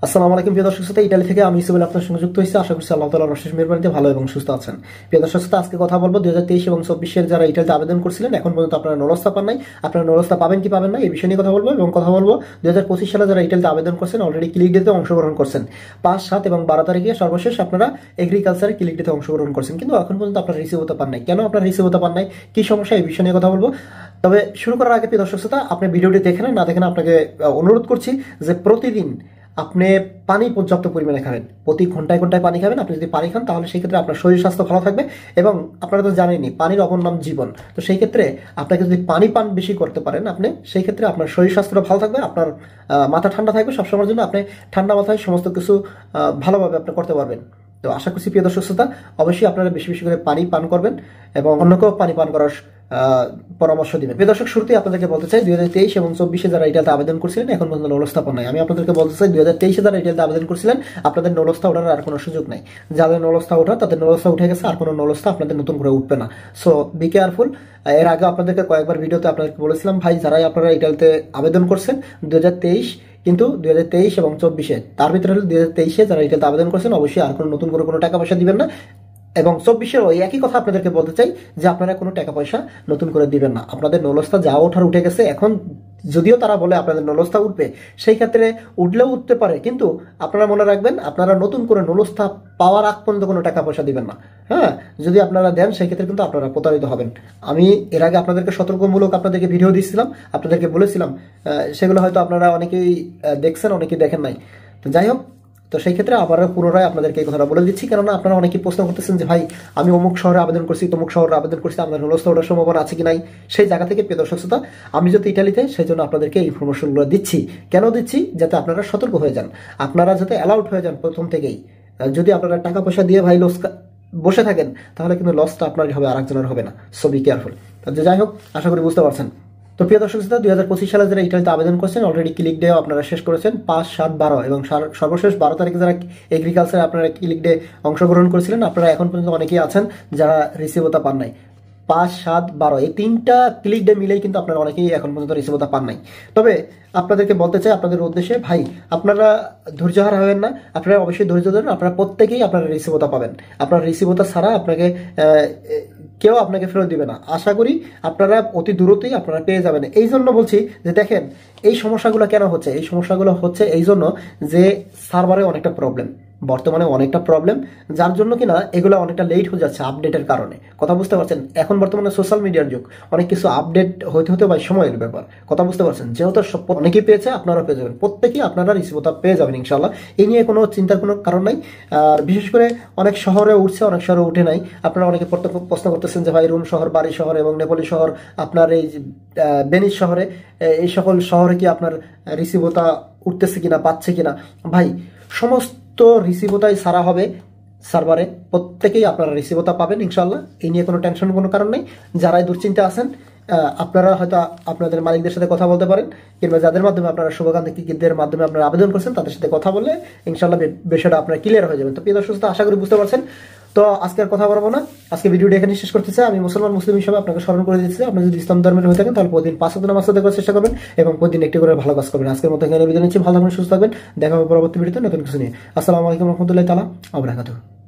আসসালামু আলাইকুম প্রিয় দর্শক শ্রোতা, ইতালি থেকে আমি ইসমাইল আপনার সঙ্গে যুক্ত হয়েছি। আশা করছি আল্লাহ তাআলার অশেষ মেহেরবানিতে ভালো এবং সুস্থ আছেন। প্রিয় দর্শক শ্রোতা, আজকে কথা বলবো 2023 এবং 24 যারা ইতালিতে আবেদন করছিলেন এখন পর্যন্ত আপনারা নলস্তা পান নাই, আপনারা নলস্তা পাবেন কি পাবেন না এই বিষয় নিয়ে কথা বলবো। এবং কথা বলবো 2025 সালে যারা ইতালিতে আবেদন করছেন, অলরেডি ক্লিক ডেতে অংশগ্রহণ করছেন, 5, 7 এবং 12 তারিখে সর্বশেষ আপনারা এগ্রিকালচারে ক্লিক ডেতে অংশগ্রহণ করছেন, কিন্তু এখন পর্যন্ত আপনারা রিসিভ হতে পান নাই। কেন আপনারা রিসিভ হতে পান নাই, কি সমস্যা, এই বিষয় নিয়ে কথা বলবো। তবে শুরু করার আগে প্রিয় দর্শক শ্রোতা, আপনি ভিডিওটি দেখেন না দেখেন, আপনাকে অনুরোধ করছি যে প্রতিদিন আপনি পানি পর্যাপ্ত পরিমাণে খাবেন, প্রতি ঘন্টায় ঘন্টায় পানি খাবেন। আপনি যদি পানি খান তাহলে সেই ক্ষেত্রে আপনার শরীর স্বাস্থ্য ভালো থাকবে, এবং আপনারা তো জানেনই পানির অপর নাম জীবন। তো সেই ক্ষেত্রে আপনাকে যদি পানি পান বেশি করতে পারেন আপনি, সেই ক্ষেত্রে আপনার শরীর স্বাস্থ্যটা ভালো থাকবে, আপনার মাথা ঠান্ডা থাকবে সবসময়ের জন্য, আপনি ঠান্ডা মাথায় সমস্ত কিছু ভালোভাবে আপনি করতে পারবেন। তো আশা করছি প্রিয় দর্শক শ্রোতা, অবশ্যই আপনারা বেশি বেশি করে পানি পান করবেন এবং অন্যকেও পানি পান করার পরামর্শ দিবেন। প্রিয় দর্শক, শুরুতেই আপনাদেরকে বলতে চাই 2023 এবং 24 যারা ইটালিতে আবেদন করছিলেন এখন পর্যন্ত নলস্তা পান নাই। আমি আপনাদেরকে বলতে চাই 2023 যারা ইটালিতে আবেদন করছিলেন আপনাদের নলস্তা ওঠার আর কোনো সুযোগ নাই। যাদের নলস্তা ওঠা তাদের নলস্তা উঠে গেছে, আর কোনো নলস্তা আপনাদের নতুন করে উঠবে না। So be careful. এর আগে আপনাদেরকে কয়েকবার ভিডিওতে আপনাদেরকে বলেছিলাম ভাই, যারাই আপনারা ইটালিতে আবেদন করছেন 2023 কিন্তু 2023 এবং 24 তার ভিতরে হলো 2023 যারা ইটালিতে আবেদন করছেন অবশ্যই আর কোনো নতুন করে কোনো টাকা পয়সা দিবেন না, এবং 24 ওই একই কথা আপনাদেরকে বলতে চাই যে আপনারা কোনো টাকা পয়সা নতুন করে দিবেন না। আপনাদের নলস্তা যা ওঠার উঠে গেছে। এখন যদিও তারা বলে আপনাদের নলস্তা উঠবে, সেই ক্ষেত্রে উঠলেও উঠতে পারে, কিন্তু আপনারা মনে রাখবেন আপনারা নতুন করে নলস্তা পাওয়ার আগ পর্যন্ত কোনো টাকা পয়সা দিবেন না। হ্যাঁ, যদি আপনারা দেন সেই ক্ষেত্রে কিন্তু আপনারা প্রতারিত হবেন। আমি এর আগে আপনাদেরকে সতর্কমূলক আপনাদেরকে ভিডিও দিয়েছিলাম, আপনাদেরকে বলেছিলাম, সেগুলো হয়তো আপনারা অনেকেই দেখছেন অনেকেই দেখেন নাই। তো যাই হোক, তো সেই ক্ষেত্রে আবার পুনরায় আপনাদেরকে এই কথাটা বলে দিচ্ছি, কেননা আপনারা অনেকেই প্রশ্ন করতেছেন যে ভাই আমি অমুক শহরে আবেদন করছি, তমুক শহরে আবেদন করছি, আপনার নলস্তা ওঠার সম্ভাবনা আছে কি নাই। সেই জায়গা থেকে প্রিয় দর্শক শ্রোতা, আমি যদি ইটালিতে, সেই জন্য আপনাদেরকে এই ইনফরমেশনগুলো দিচ্ছি। কেন দিচ্ছি, যাতে আপনারা সতর্ক হয়ে যান, আপনারা যাতে অ্যালাউড হয়ে যান প্রথম থেকেই। যদি আপনারা টাকা পয়সা দিয়ে ভাই বসে থাকেন তাহলে কিন্তু লসটা আপনারই হবে, আরেকজনের হবে না। So be careful. যাই হোক, আশা করি বুঝতে পারছেন। তো প্রিয় দর্শক শ্রোতা, 2025 সালে যারা ইটালিতে আবেদন করছেন অলরেডি ক্লিক ডে আপনারা শেষ করেছেন, 5, 7, 12 এবং সর্বশেষ 12 তারিখে যারা এগ্রিকালচারে আপনারা ক্লিক ডে অংশগ্রহণ করেছিলেন আপনারা এখন পর্যন্ত অনেকেই আছেন যারা রিসিভতা পান নাই। 5, 7, 12 এই 3টা ক্লিক ডে মিলেই কিন্তু আপনারা অনেকেই এখন পর্যন্ত রিসিভতা পান নাই। তবে আপনাদেরকে বলতে চাই আপনাদের উদ্দেশ্যে, ভাই আপনারা ধৈর্যহারা হবেন না, আপনারা অবশ্যই ধৈর্য ধরুন। আপনারা প্রত্যেকেই আপনারা রিসিভতা পাবেন, আপনার রিসিভতা ছাড়া আপনাকে কেউ আপনাকে ফেরত দিবে না। আশা করি আপনারা অতি দ্রুতই আপনারা পেয়ে যাবেন। এই জন্য বলছি যে দেখেন এই সমস্যাগুলো কেন হচ্ছে, এই সমস্যাগুলো হচ্ছে এই জন্য যে সার্ভারে অনেকটা প্রবলেম, বর্তমানে অনেকটা প্রবলেম, যার জন্য কিনা এগুলো অনেকটা লেট হয়ে যাচ্ছে আপডেটের কারণে। কথা বুঝতে পারছেন, এখন বর্তমানে সোশ্যাল মিডিয়ার যুগ, অনেক কিছু আপডেট হতে হতে ভাই সময়ের ব্যাপার। কথা বুঝতে পারছেন, যেহেতু অনেকেই পেয়েছে আপনারা পেয়ে যাবেন, প্রত্যেকেই আপনারা রিসিভতা পেয়ে যাবেন ইনশাল্লাহ। এই নিয়ে কোনো চিন্তার কোনো কারণ নাই। আর বিশেষ করে অনেক শহরে উঠছে, অনেক শহরে উঠে নাই। আপনারা অনেকে প্রশ্ন করতেছেন যে ভাই রোম শহর, বারি শহর এবং নেপোলি শহর, আপনার এই ভেনিস শহরে, এই সকল শহরে কি আপনার রিসিভতা উঠতেছে কিনা, পাচ্ছে কিনা। ভাই সমস্ত রিসিভতাই সারা হবে সার্ভারে, প্রত্যেকেই আপনারা রিসিভতা পাবেন ইনশাল্লাহ। এই নিয়ে কোনো টেনশন কোনো কারণ নেই। যারাই দুশ্চিন্তা আছেন আপনারা হয়তো আপনাদের মালিকদের সাথে কথা বলতে পারেন, কিংবা যাদের মাধ্যমে আপনারা শুভাকাঙ্ক্ষীদের মাধ্যমে আপনারা আবেদন করছেন তাদের সাথে কথা বলে ইনশাল্লাহ বিষয়টা আপনারা ক্লিয়ার হয়ে যাবেন। তো প্রিয় দর্শক আশা করি বুঝতে পারছেন। তো আজকে আর কথা বলবো না, আজকে ভিডিওটা এখানে শেষ করতে চাই। আমি মুসলিম হিসেবে আপনাকে স্মরণ করে দিচ্ছি, আপনি যদি ইসলাম ধর্মের হয়ে থাকেন তাহলে প্রতিদিন 5 ওয়াক্ত নামাজ আদায় করার চেষ্টা করবেন এবং প্রতিদিন একটি করে ভালো কাজ করবেন। আজকের মতো এখানে বিদায় নিচ্ছি, ভালো থাকবেন, সুস্থ থাকবেন, দেখা হবে পরবর্তী ভিডিওতে নতুন কিছু নিয়ে। আসসালামু আলাইকুম রহমতুল্লাহি তাআলা ওয়া বারাকাতুহু।